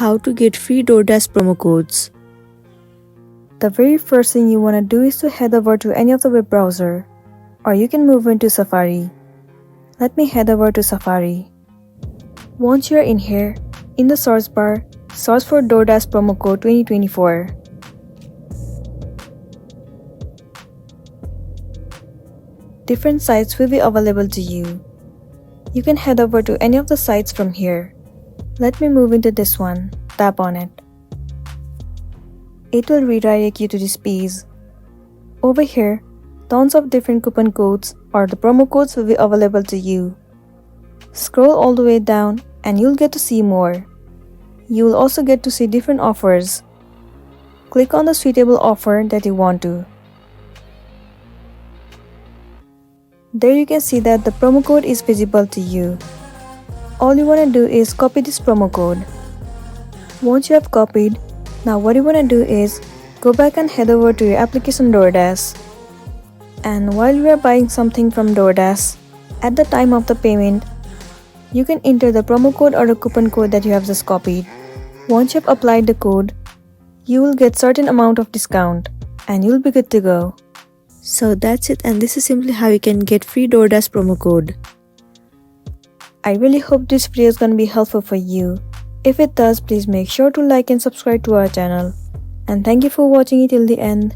How to get free DoorDash promo codes. The very first thing you want to do is to head over to any of the web browser, or you can move into Safari. Let me head over to Safari. Once you're in here, in the search bar, search for DoorDash promo code 2024. Different sites will be available to you. You can head over to any of the sites from here. Let me move into this one. Tap on it. It will redirect you to this page. Over here, tons of different coupon codes or the promo codes will be available to you. Scroll all the way down and you'll get to see more. You'll also get to see different offers. Click on the suitable offer that you want to. There you can see that the promo code is visible to you. All you want to do is copy this promo code. Once you have copied, now what you want to do is go back and head over to your application DoorDash. And while you are buying something from DoorDash, at the time of the payment, you can enter the promo code or the coupon code that you have just copied. Once you have applied the code, you will get certain amount of discount and you'll be good to go. So that's it, and this is simply how you can get free DoorDash promo code. I really hope this video is going to be helpful for you. If it does, please make sure to like and subscribe to our channel. And thank you for watching it till the end.